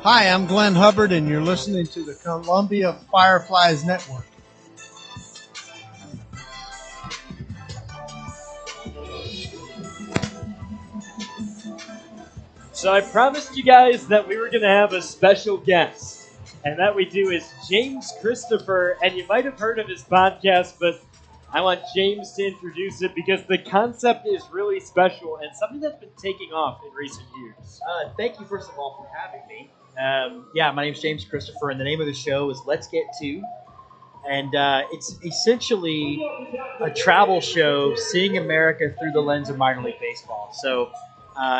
Hi, I'm Glenn Hubbard, and you're listening to the Columbia Fireflies Network. So I promised you guys that we were going to have a special guest, and that we do is James Christopher, and you might have heard of his podcast, but I want James to introduce it because the concept is really special and something that's been taking off in recent years. Thank you, first of all, for having me. My name's James Christopher, and the name of the show is Let's Get To. And it's essentially a travel show seeing America through the lens of minor league baseball. So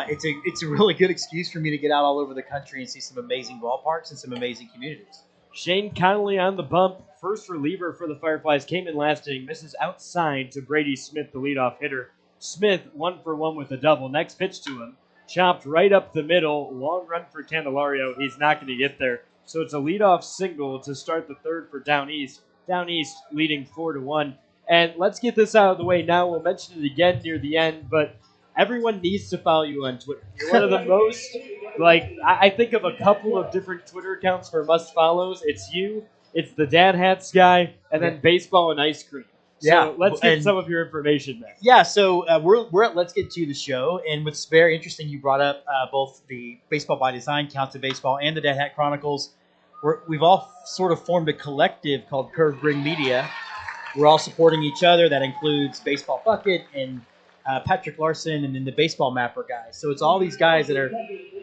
it's a really good excuse for me to get out all over the country and see some amazing ballparks and some amazing communities. Shane Connolly on the bump, first reliever for the Fireflies, came in last inning, misses outside to Brady Smith, the leadoff hitter. Smith 1 for 1 with a double. Next pitch to him, chopped right up the middle, long run for Candelario. He's not going to get there. So it's a leadoff single to start the third for Down East. Down East leading 4-1. And let's get this out of the way now. We'll mention it again near the end, but everyone needs to follow you on Twitter. You're one of the most, I think of a couple of different Twitter accounts for must follows. It's you, it's the Dad Hats guy, and then Baseball and Ice Cream. So let's get some of your information there. Yeah, so we're at Let's Get To the show, and it's very interesting you brought up both the Baseball by Design, Count to Baseball, and the Dad Hat Chronicles. We've all sort of formed a collective called Curve Bring Media. We're all supporting each other. That includes Baseball Bucket and Patrick Larson and then the Baseball Mapper guys. So it's all these guys that are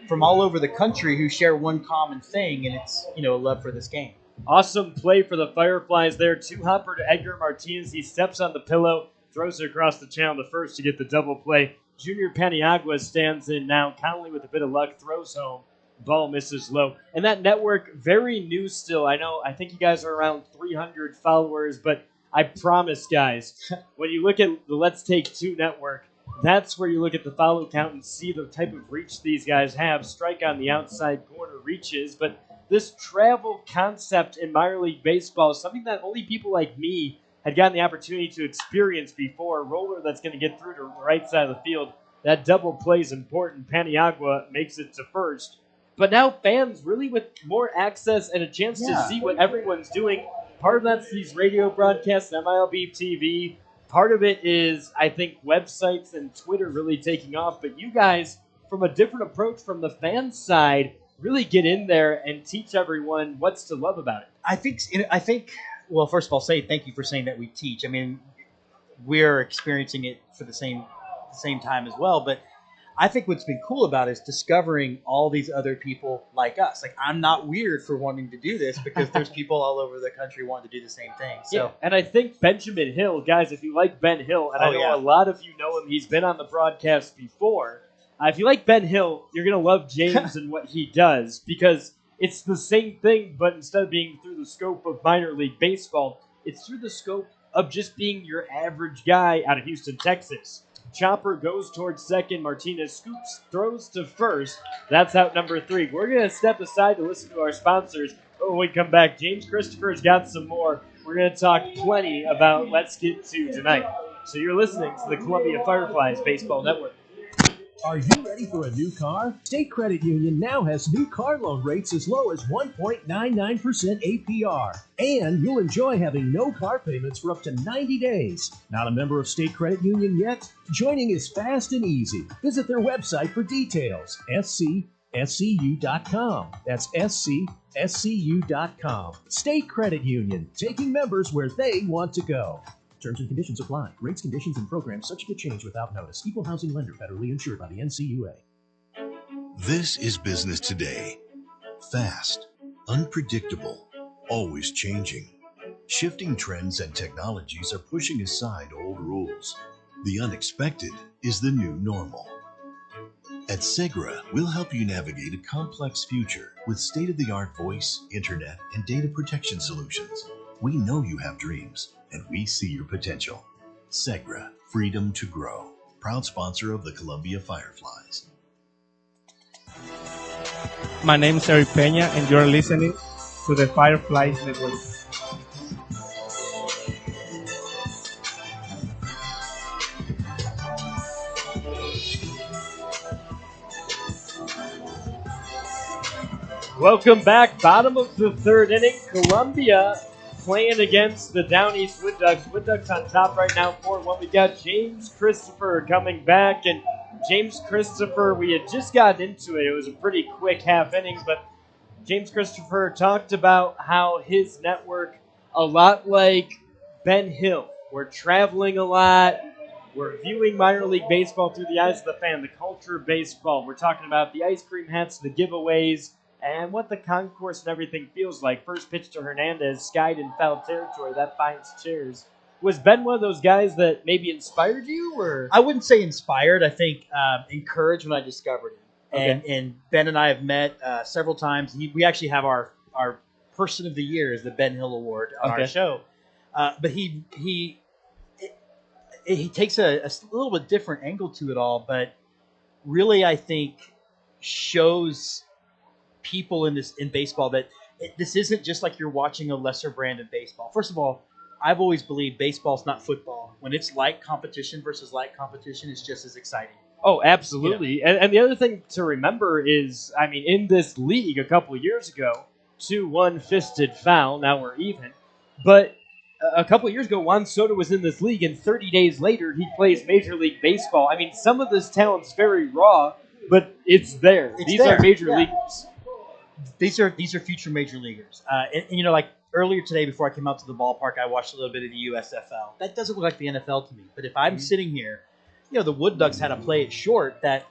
from all over the country who share one common thing, and it's, a love for this game. Awesome play for the Fireflies there. Two-hopper to Edgar Martinez. He steps on the pillow, throws it across the channel to first to get the double play. Junior Paniagua stands in now. Connolly with a bit of luck throws home. Ball misses low. And that network, very new still. I think you guys are around 300 followers, but I promise, guys, when you look at the Let's Take Two network, that's where you look at the follow count and see the type of reach these guys have. Strike on the outside corner reaches, but this travel concept in minor league baseball is something that only people like me had gotten the opportunity to experience before. A roller that's going to get through to the right side of the field. That double play is important. Paniagua makes it to first. But now fans really with more access and a chance to see what everyone's doing. Part of that's these radio broadcasts, MILB TV. Part of it is, I think, websites and Twitter really taking off. But you guys, from a different approach from the fan side, really get in there and teach everyone what's to love about it. I think. Well, first of all, thank you for saying that we teach. I mean, we're experiencing it for the same time as well. But I think what's been cool about it is discovering all these other people like us. Like, I'm not weird for wanting to do this because there's people all over the country wanting to do the same thing. So, yeah, and I think Benjamin Hill, guys, if you like Ben Hill, and I know a lot of you know him, he's been on the broadcast before. If you like Ben Hill, you're going to love James and what he does because it's the same thing, but instead of being through the scope of minor league baseball, it's through the scope of just being your average guy out of Houston, Texas. Chopper goes towards second. Martinez scoops, throws to first. That's out number 3. We're going to step aside to listen to our sponsors. But when we come back, James Christopher's got some more. We're going to talk plenty about Let's Get To tonight. So you're listening to the Columbia Fireflies Baseball Network. Are you ready for a new car? State Credit Union now has new car loan rates as low as 1.99% APR. And you'll enjoy having no car payments for up to 90 days. Not a member of State Credit Union yet? Joining is fast and easy. Visit their website for details. SCSCU.com. That's SCSCU.com. State Credit Union, taking members where they want to go. Terms and conditions apply. Rates, conditions, and programs subject to change without notice. Equal housing lender federally insured by the NCUA. This is business today. Fast, unpredictable, always changing. Shifting trends and technologies are pushing aside old rules. The unexpected is the new normal. At Segra, we'll help you navigate a complex future with state-of-the-art voice, internet, and data protection solutions. We know you have dreams, and we see your potential. Segra, freedom to grow. Proud sponsor of the Columbia Fireflies. My name is Eric Peña, and you're listening to the Fireflies Network. Welcome back. Bottom of the third inning. Columbia playing against the Down East Wood Ducks. Wood Ducks on top right now 4-1. We got James Christopher coming back. And James Christopher, we had just gotten into it. It was a pretty quick half inning, but James Christopher talked about how his network, a lot like Ben Hill, we're traveling a lot. We're viewing minor league baseball through the eyes of the fan, the culture of baseball. We're talking about the ice cream hats, the giveaways, and what the concourse and everything feels like. First pitch to Hernandez, skied in foul territory. That finds chairs. Was Ben one of those guys that maybe inspired you, or I wouldn't say inspired. I think encouraged when I discovered him. Okay. And Ben and I have met several times. We actually have our Person of the Year is the Ben Hill Award on Okay. our show. But he takes a little bit different angle to it all, but really I think shows people in baseball that this isn't just like you're watching a lesser brand of baseball. First of all, I've always believed baseball's not football. When it's light competition versus light competition, it's just as exciting. Oh, absolutely. And the other thing to remember is, I mean, in this league a couple of years ago, 2-1 fisted foul. Now we're even. But a couple of years ago, Juan Soto was in this league, and 30 days later, he plays Major League Baseball. I mean, some of this talent's very raw, but it's there. It's These there, are major yeah. leaguers. These are future major leaguers. And you know, like earlier today, before I came out to the ballpark, I watched a little bit of the USFL. That doesn't look like the NFL to me. But if I'm sitting here, you know, the Wood Ducks had to play it short. That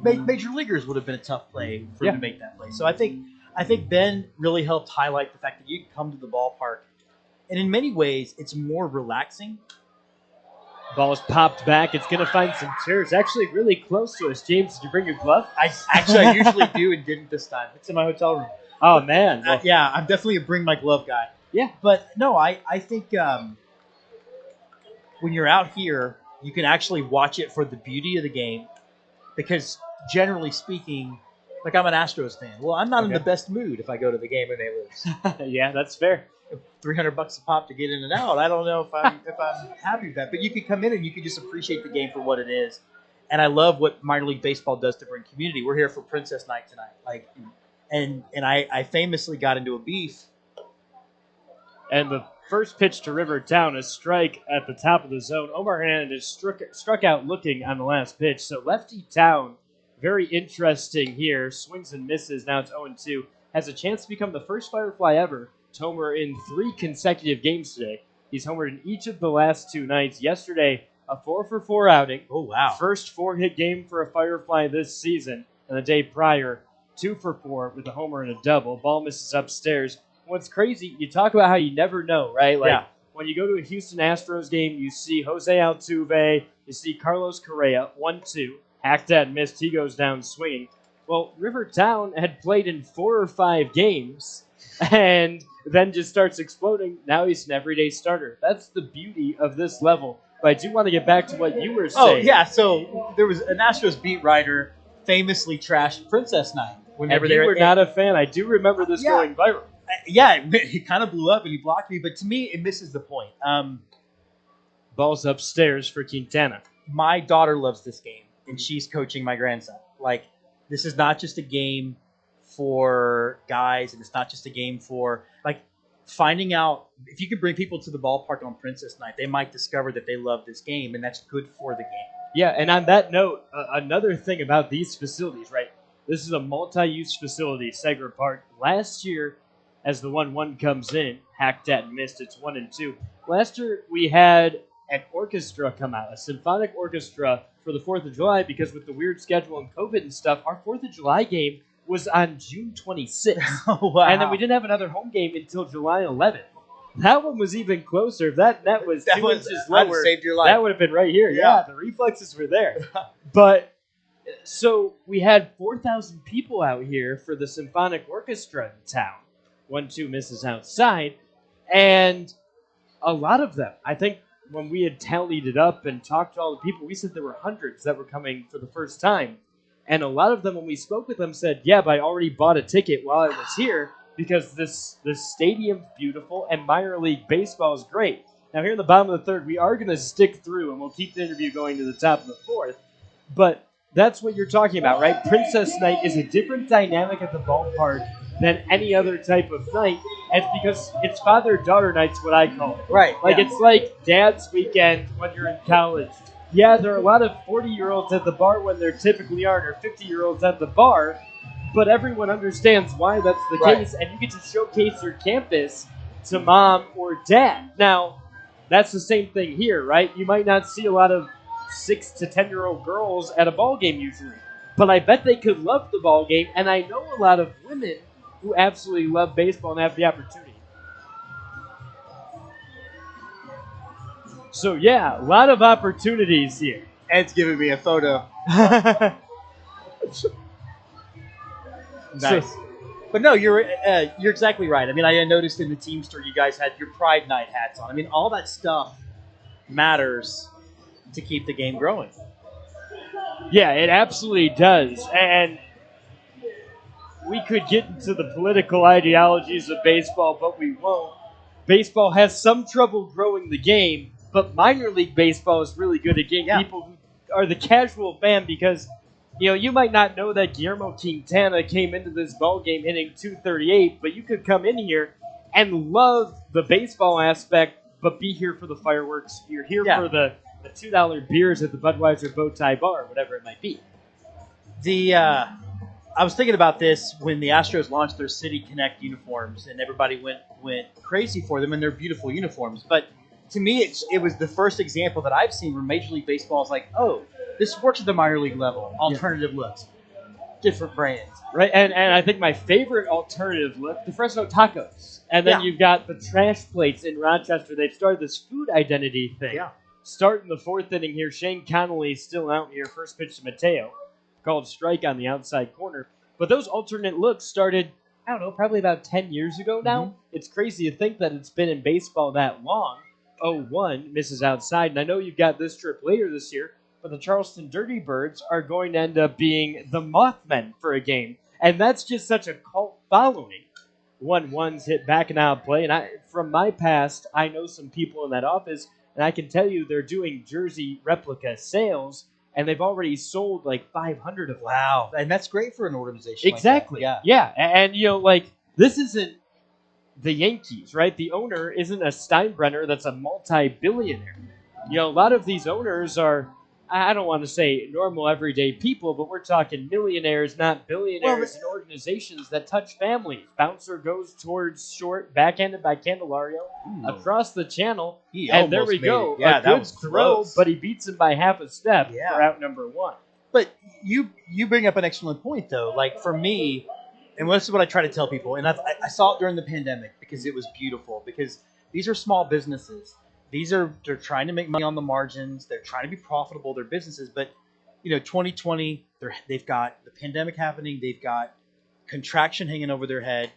major leaguers would have been a tough play for him to make that play. So I think Ben really helped highlight the fact that you can come to the ballpark, and in many ways, it's more relaxing. Ball is popped back. It's going to find some chairs. Actually, really close to us. James, did you bring your glove? I usually do and didn't this time. It's in my hotel room. Oh, man. Well, Yeah, I'm definitely a bring my glove guy. Yeah. But no, I think when you're out here, you can actually watch it for the beauty of the game, because generally speaking, like I'm an Astros fan. Well, I'm not in the best mood if I go to the game and they lose. yeah, that's fair. $300 a pop to get in and out. I don't know if I'm happy with that. But you can come in and you can just appreciate the game for what it is. And I love what minor league baseball does to bring community. We're here for Princess Night tonight. And I famously got into a beef. And the first pitch to Rivertown, a strike at the top of the zone. Omar Hernandez struck out looking on the last pitch. So Lefty Town, very interesting here. Swings and misses. Now it's 0-2. Has a chance to become the first Firefly ever to homer in 3 consecutive games today. He's homered in each of the last 2 nights. Yesterday, a 4-for-4 outing. Oh, wow. First 4-hit game for a Firefly this season. And the day prior, 2-for-4 with a homer and a double. Ball misses upstairs. What's crazy, you talk about how you never know, right? Like, when you go to a Houston Astros game, you see Jose Altuve, you see Carlos Correa, 1-2. Hacked at, missed, he goes down swinging. Well, Rivertown had played in 4 or 5 games and then just starts exploding. Now he's an everyday starter. That's the beauty of this level. But I do want to get back to what you were saying. Oh, yeah. So there was an Astros beat writer famously trashed Princess Night. Whenever they were not a fan. I do remember this going viral. It kind of blew up and he blocked me. But to me, it misses the point. Ball's upstairs for Quintana. My daughter loves this game, and she's coaching my grandson. Like, this is not just a game for guys, and it's not just a game for, like, finding out if you could bring people to the ballpark on Princess Night, they might discover that they love this game, and that's good for the game. Yeah, and on that note, another thing about these facilities, right? This is a multi-use facility, Segra Park. Last year, as the 1-1 comes in, hacked at and missed, it's 1-2. Last year, we had an orchestra come out, a symphonic orchestra for the 4th of July, because with the weird schedule and COVID and stuff, our 4th of July game was on June 26th. Oh, wow. And then we didn't have another home game until July 11th. That one was even closer. If that net was 2 inches lower, saved your life. that would have been right here. Yeah, the reflexes were there. But, so we had 4,000 people out here for the symphonic orchestra in town. 1-2 misses outside. And a lot of them, I think when we had tallied it up and talked to all the people, we said there were hundreds that were coming for the first time. And a lot of them, when we spoke with them, said, yeah, but I already bought a ticket while I was here because this stadium's beautiful and minor league baseball is great. Now, here in the bottom of the third, we are going to stick through, and we'll keep the interview going to the top of the 4th. But That's what you're talking about, right? Princess Night is a different dynamic at the ballpark than any other type of night. And it's because it's father-daughter night's what I call it. Right. Like, yeah. it's like dad's weekend when you're in college. Yeah, there are a lot of 40-year-olds at the bar when there typically aren't, or 50-year-olds at the bar, but everyone understands why that's the Right. case, and you get to showcase your campus to mom or dad. Now, that's the same thing here, right? You might not see a lot of 6 to 10-year-old girls at a ball game usually, but I bet they could love the ball game, and I know a lot of women who absolutely love baseball and have the opportunity. So yeah, a lot of opportunities here. Ed's giving me a photo. Nice. But no, you're exactly right. I mean, I noticed in the team store you guys had your Pride Night hats on. I mean, all that stuff matters to keep the game growing. Yeah, it absolutely does. And we could get into the political ideologies of baseball, but we won't. Baseball has some trouble growing the game, but minor league baseball is really good at getting people who are the casual fan because, you might not know that Guillermo Quintana came into this ball game hitting 238, but you could come in here and love the baseball aspect, but be here for the fireworks. You're here for the $2 beers at the Budweiser Bowtie Bar, whatever it might be. I was thinking about this when the Astros launched their City Connect uniforms, and everybody went crazy for them, and they're beautiful uniforms. But to me, it was the first example that I've seen where Major League Baseball is like, oh, this works at the minor league level. Alternative looks, different brands, right? And I think my favorite alternative look, the Fresno tacos, and then you've got the trash plates in Rochester. They've started this food identity thing. Yeah. Starting the fourth inning here, Shane Connolly still out here. First pitch to Mateo. Called strike on the outside corner. But those alternate looks started, I don't know, probably about 10 years ago now. Mm-hmm. It's crazy to think that it's been in baseball that long. 0-1, misses outside. And I know you've got this trip later this year, but the Charleston Dirty Birds are going to end up being the Mothmen for a game. And that's just such a cult following. 1-1's hit back and out of play. And from my past, I know some people in that office, and I can tell you they're doing jersey replica sales. And they've already sold like 500 of them. Wow. And that's great for an organization. Exactly. Like that. Yeah. And, this isn't the Yankees, right? The owner isn't a Steinbrenner that's a multi-billionaire. A lot of these owners are, I don't want to say normal, everyday people, but we're talking millionaires, not billionaires, in organizations that touch families. Bouncer goes towards short, backhanded by Candelario, across the channel, and there we go. Yeah, a good throw, close. but he beats him by half a step for out number one. But you bring up an excellent point, though. Like, for me, and this is what I try to tell people, and I saw it during the pandemic because it was beautiful, because these are small businesses. They're trying to make money on the margins. They're trying to be profitable. They're businesses, but 2020, they've got the pandemic happening. They've got contraction hanging over their head.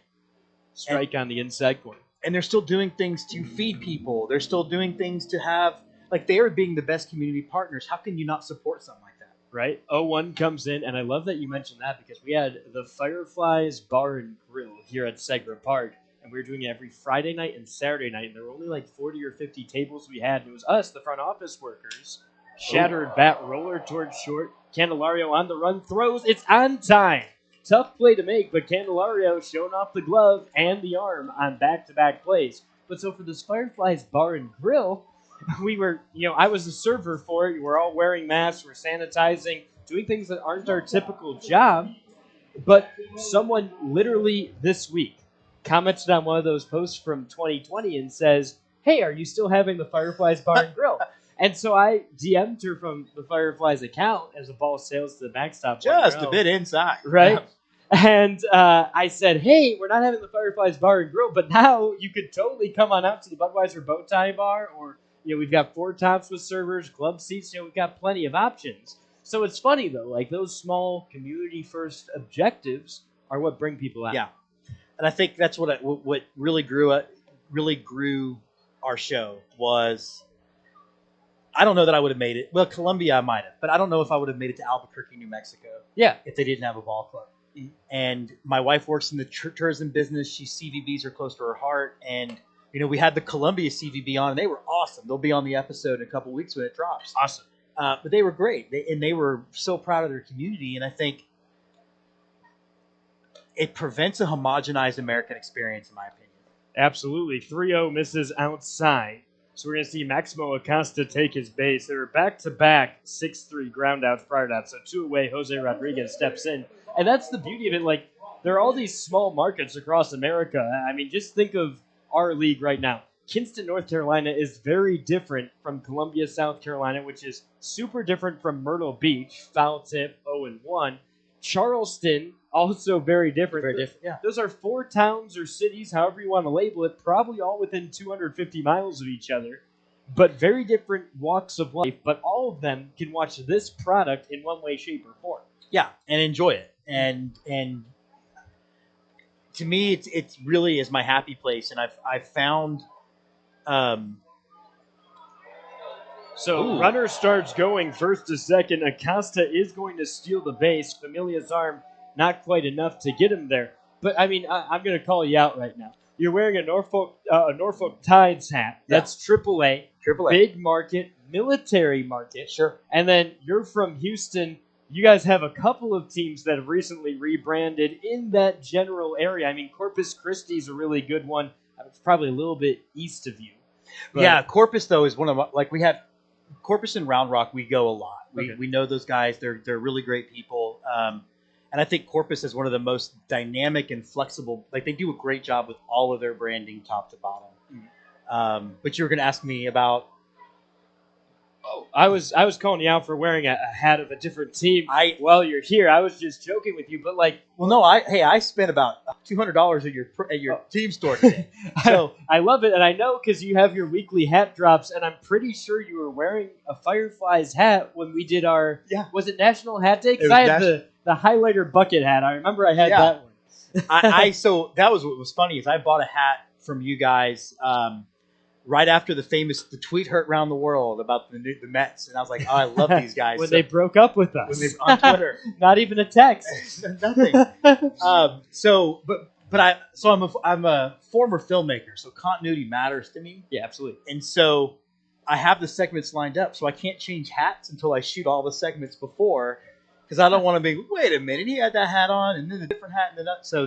Strike on the inside corner, and they're still doing things to feed people. They're still doing things to have, like, they are being the best community partners. How can you not support something like that? Right. 0-1 comes in, and I love that you mentioned that because we had the Fireflies Bar and Grill here at Segra Park. And we were doing it every Friday night and Saturday night. And there were only like 40 or 50 tables we had. And it was us, the front office workers. Shattered bat roller towards short. Candelario on the run, throws. It's on time. Tough play to make, but Candelario showing off the glove and the arm on back-to-back plays. But so for this Fireflies Bar and Grill, we were, I was a server for it. We're all wearing masks. We're sanitizing, doing things that aren't our typical job. But someone literally this week commented on one of those posts from 2020 and says, hey, are you still having the Fireflies Bar and Grill? And so I DM'd her from the Fireflies account as a ball sails to the backstop. Just a bit inside. Right? And I said, hey, we're not having the Fireflies Bar and Grill, but now you could totally come on out to the Budweiser Bowtie Bar, or, we've got 4 tops with servers, club seats, we've got plenty of options. So it's funny, though, like those small community-first objectives are what bring people out. Yeah. And I think that's what really grew our show was, I don't know that I would have made it. Well, Columbia I might have, but I don't know if I would have made it to Albuquerque, New Mexico. Yeah. If they didn't have a ball club. And my wife works in the tourism business. CVBs are close to her heart. And, we had the Columbia CVB on, and they were awesome. They'll be on the episode in a couple weeks when it drops. Awesome. But they were great, they were so proud of their community, and I think it prevents a homogenized American experience, in my opinion. Absolutely. 3-0 misses outside. So we're going to see Maximo Acosta take his base. They were back-to-back 6-3 groundouts prior to that. So 2 away, Jose Rodriguez steps in. And that's the beauty of it. Like, there are all these small markets across America. I mean, just think of our league right now. Kinston, North Carolina is very different from Columbia, South Carolina, which is super different from Myrtle Beach, foul tip 0-1. Charleston, also very different. Very different, yeah. Those are 4 towns or cities, however you want to label it, probably all within 250 miles of each other, but very different walks of life, but all of them can watch this product in one way, shape, or form. Yeah, and enjoy it. And to me, it's really is my happy place, and I've found. Runner starts going first to second. Acosta is going to steal the base. Familia's arm not quite enough to get him there. But, I mean, I'm going to call you out right now. You're wearing a Norfolk Tides hat. That's AAA. Big market, military market. Sure. And then you're from Houston. You guys have a couple of teams that have recently rebranded in that general area. I mean, Corpus Christi is a really good one. It's probably a little bit east of you. But yeah, Corpus, though, is one of like we have Corpus and Round Rock. We go a lot. We know those guys. They're really great people. And I think Corpus is one of the most dynamic and flexible. Like, they do a great job with all of their branding, top to bottom. But you were going to ask me about. Oh, I was calling you out for wearing a hat of a different team. While you're here, I was just joking with you. But like, well, no, I spent about $200 at your team store today. So I love it, and I know because you have your weekly hat drops, and I'm pretty sure you were wearing a Fireflies hat when we did our. Yeah. Was it National Hat Day? Because I had the highlighter bucket hat. I remember I had that one. So that was what was funny is I bought a hat from you guys right after the tweet hurt around the world about the Mets, and I was like, oh, I love these guys. When they broke up with us on Twitter, not even a text, nothing. I'm a former filmmaker, so continuity matters to me. Yeah, absolutely. And so I have the segments lined up, so I can't change hats until I shoot all the segments before. Because I don't want to be, wait a minute, he had that hat on, and then a different hat, and then so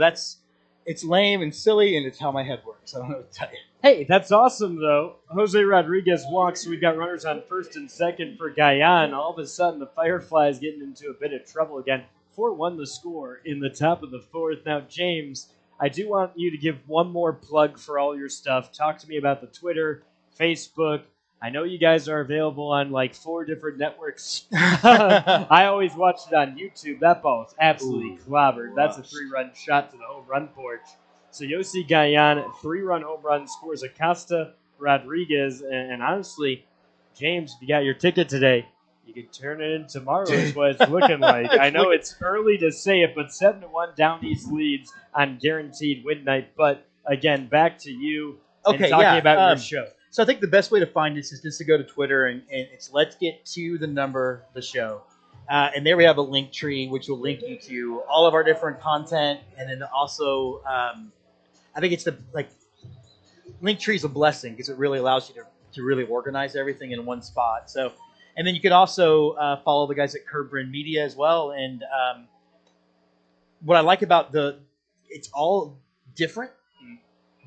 it's lame and silly, and it's how my head works. I don't know what to tell you. Hey, that's awesome, though. Jose Rodriguez walks, so we've got runners on first and second for Guyan. All of a sudden, the Fireflies getting into a bit of trouble again. 4-1 the score in the top of the fourth. Now, James, I do want you to give one more plug for all your stuff. Talk to me about the Twitter, Facebook. I know you guys are available on like 4 different networks. I always watch it on YouTube. That ball is absolutely clobbered. That's a 3-run shot to the home run porch. So Yossi Guyan, 3-run home run, scores Acosta, Rodriguez, and honestly, James, if you got your ticket today, you could turn it in tomorrow is what it's looking like. I know it's early to say it, but 7-1 Down East leads on guaranteed win night. But again, back to you and talking about your show. So I think the best way to find this is just to go to Twitter and it's Let's Get to the Number the show. And there we have a link tree which will link you to all of our different content, and then also I think it's link tree is a blessing because it really allows you to really organize everything in one spot. So, and then you can also follow the guys at Curb Brand Media as well. And what I like about it's all different,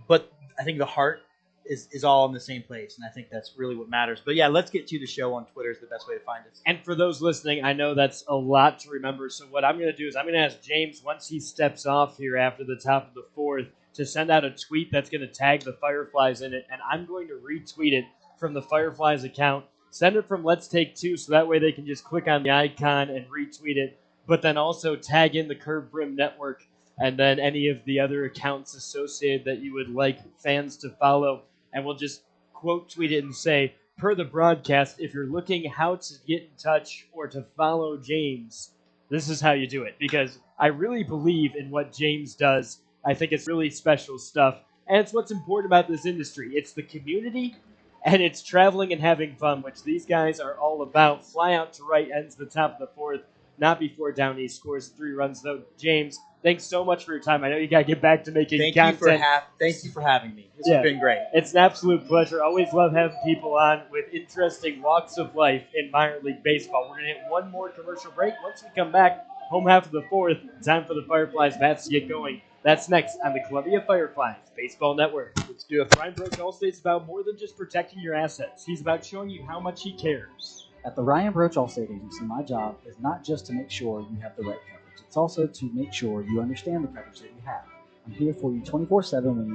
but I think the heart is all in the same place, and I think that's really what matters. But yeah, Let's Get to the Show on Twitter is the best way to find us. And for those listening, I know that's a lot to remember, so what I'm going to do is I'm going to ask James, once he steps off here after the top of the fourth, to send out a tweet that's going to tag the Fireflies in it, and I'm going to retweet it from the Fireflies account. Send it from Let's Take Two, so that way they can just click on the icon and retweet it, but then also tag in the Curve Brim Network and then any of the other accounts associated that you would like fans to follow. And we'll just quote tweet it and say, per the broadcast, if you're looking how to get in touch or to follow James, this is how you do it. Because I really believe in what James does. I think it's really special stuff. And it's what's important about this industry. It's the community, and it's traveling and having fun, which these guys are all about. Fly out to right ends the top of the fourth, not before Down East scores 3 runs, though. James, thanks so much for your time. I know you got to get back to making Thank content. you for having me. This Yeah. has been great. It's an absolute pleasure. Always love having people on with interesting walks of life in minor league baseball. We're going to hit one more commercial break. Once we come back, home half of the fourth, time for the Fireflies bats to get going. That's next on the Columbia Fireflies Baseball Network. Let's do it. Ryan Broach Allstate's about more than just protecting your assets. He's about showing you how much he cares. At the Ryan Broach Allstate Agency, my job is not just to make sure you have the right coverage. It's also to make sure you understand the coverage that you have. I'm here for you 24/7 when you